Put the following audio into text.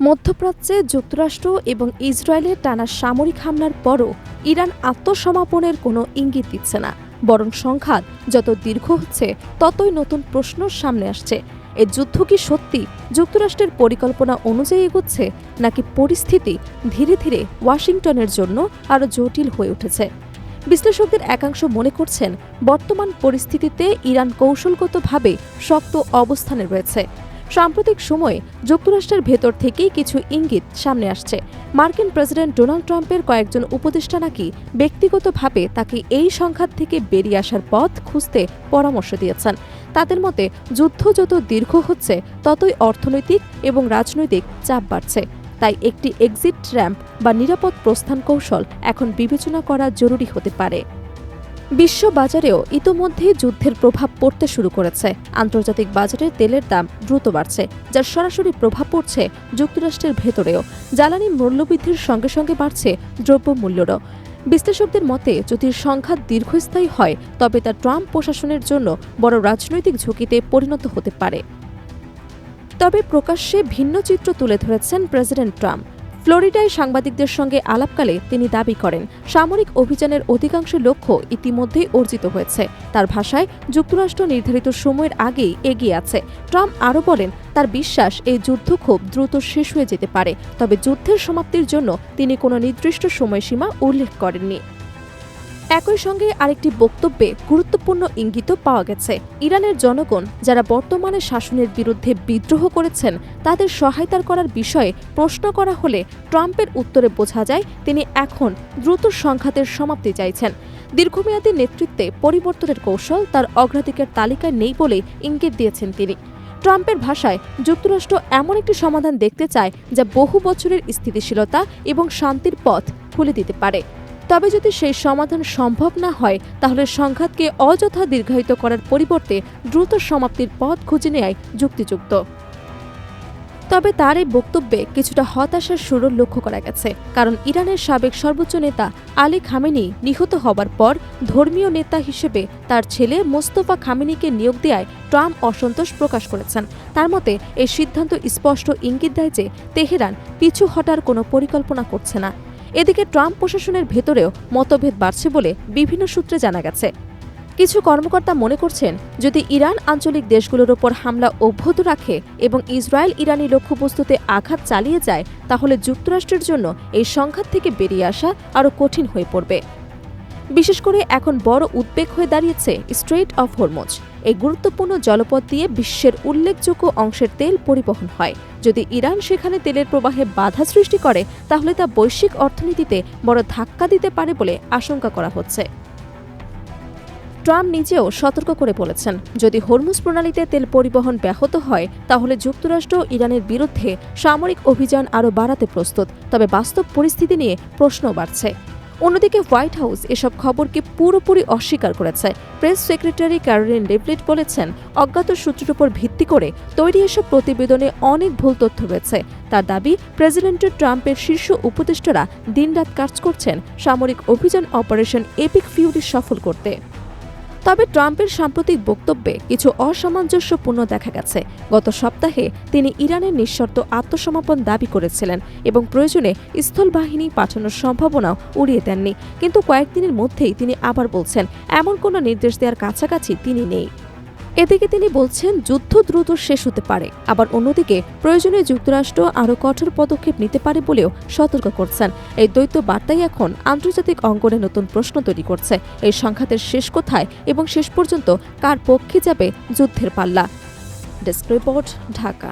মধ্যপ্রাচ্যে যুক্তরাষ্ট্র এবং ইসরায়েলের টানা সামরিক হামলার পরও ইরান আত্মসমর্পণের কোনো ইঙ্গিত দিচ্ছে না, বরং সংঘাত যত দীর্ঘ হচ্ছে ততই নতুন প্রশ্ন সামনে আসছে। এ যুদ্ধ কি সত্যি যুক্তরাষ্ট্রের পরিকল্পনা অনুযায়ী এগোচ্ছে, নাকি পরিস্থিতি ধীরে ধীরে ওয়াশিংটনের জন্য আরও জটিল হয়ে উঠেছে? বিশ্লেষকদের একাংশ মনে করছেন, বর্তমান পরিস্থিতিতে ইরান কৌশলগতভাবে শক্ত অবস্থানে রয়েছে। সাম্প্রতিক সময়ে যুক্তরাষ্ট্রের ভেতর থেকেই কিছু ইঙ্গিত সামনে আসছে। মার্কিন প্রেসিডেন্ট ডোনাল্ড ট্রাম্পের কয়েকজন উপদেষ্টা নাকি ব্যক্তিগতভাবে তাকে এই সংঘাত থেকে বেরিয়ে আসার পথ খুঁজতে পরামর্শ দিয়েছেন। তাদের মতে, যুদ্ধ যত দীর্ঘ হচ্ছে ততই অর্থনৈতিক এবং রাজনৈতিক চাপ বাড়ছে। তাই একটি এক্সিট র্যাম্প বা নিরাপদ প্রস্থান কৌশল এখন বিবেচনা করা জরুরি হতে পারে। বিশ্ব বাজারেও ইতোমধ্যেই যুদ্ধের প্রভাব পড়তে শুরু করেছে। আন্তর্জাতিক বাজারে তেলের দাম দ্রুত বাড়ছে, যার সরাসরি প্রভাব পড়ছে যুক্তরাষ্ট্রের ভেতরেও। জ্বালানি মূল্যবৃদ্ধির সঙ্গে সঙ্গে বাড়ছে দ্রব্যমূল্যেরও। বিশ্লেষকদের মতে, যদি সংঘাত দীর্ঘস্থায়ী হয় তবে তা ট্রাম্প প্রশাসনের জন্য বড় রাজনৈতিক ঝুঁকিতে পরিণত হতে পারে। তবে প্রকাশ্যে ভিন্ন চিত্র তুলে ধরেছেন প্রেসিডেন্ট ট্রাম্প। ফ্লোরিডায় সাংবাদিকদের সঙ্গে আলাপকালে তিনি দাবি করেন, সামরিক অভিযানের অধিকাংশ লক্ষ্য ইতিমধ্যেই অর্জিত হয়েছে। তার ভাষায়, যুক্তরাষ্ট্র নির্ধারিত সময়ের আগেই এগিয়ে আছে। ট্রাম্প আরও বলেন, তার বিশ্বাস এই যুদ্ধ খুব দ্রুত শেষ হয়ে যেতে পারে, তবে যুদ্ধের সমাপ্তির জন্য তিনি কোনো নির্দিষ্ট সময়সীমা উল্লেখ করেননি। একই সঙ্গে আরেকটি বক্তব্যে গুরুত্বপূর্ণ ইঙ্গিতও পাওয়া গেছে। ইরানের জনগণ যারা বর্তমানে শাসনের বিরুদ্ধে বিদ্রোহ করেছেন তাদের সহায়তা করার বিষয়ে প্রশ্ন করা হলে ট্রাম্পের উত্তরে বোঝা যায় তিনি এখন দ্রুত সংঘাতের সমাপ্তি চাইছেন। দীর্ঘমেয়াদী নেতৃত্বে পরিবর্তনের কৌশল তার অগ্রাধিকার তালিকায় নেই বলে ইঙ্গিত দিয়েছেন তিনি। ট্রাম্পের ভাষায়, যুক্তরাষ্ট্র এমন একটি সমাধান দেখতে চায় যা বহু বছরের স্থিতিশীলতা এবং শান্তির পথ খুলে দিতে পারে। তবে যদি সেই সমাধান সম্ভব না হয়, তাহলে সংঘাতকে অযথা দীর্ঘায়িত করার পরিবর্তে দ্রুত সমাপ্তির পথ খুঁজে নেওয়াই যুক্তিযুক্ত। তবে তার এই বক্তব্যে কিছুটা হতাশার সুরও লক্ষ্য করা গেছে, কারণ ইরানের সাবেক সর্বোচ্চ নেতা আলী খামেনি নিহত হবার পর ধর্মীয় নেতা হিসেবে তার ছেলে মোস্তফা খামেনিকে নিয়োগ দেওয়ায় ট্রাম্প অসন্তোষ প্রকাশ করেছেন। তার মতে, এই সিদ্ধান্ত স্পষ্ট ইঙ্গিত দেয় যে তেহরান পিছু হটার কোনো পরিকল্পনা করছে না। এদিকে ট্রাম্প প্রশাসনের ভেতরেও মতভেদ বাড়ছে বলে বিভিন্ন সূত্রে জানা গেছে। কিছু কর্মকর্তা মনে করছেন, যদি ইরান আঞ্চলিক দেশগুলোর ওপর হামলা অব্যাহত রাখে এবং ইসরায়েল ইরানি লক্ষ্যবস্তুতে আঘাত চালিয়ে যায়, তাহলে যুক্তরাষ্ট্রের জন্য এই সংঘাত থেকে বেরিয়ে আসা আরও কঠিন হয়ে পড়বে। বিশেষ করে এখন বড় উদ্বেগ হয়ে দাঁড়িয়েছে স্ট্রেইট অফ হরমুজ। এই গুরুত্বপূর্ণ জলপথ দিয়ে বিশ্বের উল্লেখযোগ্য অংশের তেল পরিবহন হয়। যদি ইরান সেখানে তেলের প্রবাহে বাধা সৃষ্টি করে, তাহলে তা বৈশ্বিক অর্থনীতিতে বড় ধাক্কা দিতে পারে বলে আশঙ্কা করা হচ্ছে। ট্রাম্প নিজেও সতর্ক করে বলেছেন, যদি হরমুজ প্রণালীতে তেল পরিবহন ব্যাহত হয়, তাহলে যুক্তরাষ্ট্র ইরানের বিরুদ্ধে সামরিক অভিযান আরও বাড়াতে প্রস্তুত। তবে বাস্তব পরিস্থিতি নিয়ে প্রশ্ন বাড়ছে। অন্যদিকে হোয়াইট হাউস এসব খবরকে পুরোপুরি অস্বীকার করেছে। প্রেস সেক্রেটারি ক্যারোলিন লিভলিট বলেছেন, অজ্ঞাত সূত্রের উপর ভিত্তি করে তৈরি এসব প্রতিবেদনে অনেক ভুল তথ্য রয়েছে। তার দাবি, প্রেসিডেন্ট ট্রাম্পের শীর্ষ উপদেষ্টারা দিনরাত কাজ করছেন সামরিক অভিযান অপারেশন এপিক ফিউরি সফল করতে। তবে ট্রাম্পের সাম্প্রতিক বক্তব্যে কিছু অসামঞ্জস্যপূর্ণ দেখা গেছে। গত সপ্তাহে তিনি ইরানের নিঃশর্ত আত্মসমর্পণ দাবি করেছিলেন এবং প্রয়োজনে স্থলবাহিনী পাঠানোর সম্ভাবনাও উড়িয়ে দেননি। কিন্তু কয়েকদিনের মধ্যেই তিনি আবার বলছেন, এমন কোনো নির্দেশ দেওয়ার কাছাকাছি তিনি নেই। এদিকে তিনি বলছেন, যুদ্ধ দ্রুত শেষ হতে পারে, আবার অন্যদিকে প্রয়োজনে যুক্তরাষ্ট্র আরও কঠোর পদক্ষেপ নিতে পারে বলেও সতর্ক করছেন। এই দ্বৈত বার্তাই এখন আন্তর্জাতিক অঙ্গনে নতুন প্রশ্ন তৈরি করছে। এই সংঘাতের শেষ কোথায় এবং শেষ পর্যন্ত কার পক্ষে যাবে যুদ্ধের পাল্লা? Desk report, Dhaka.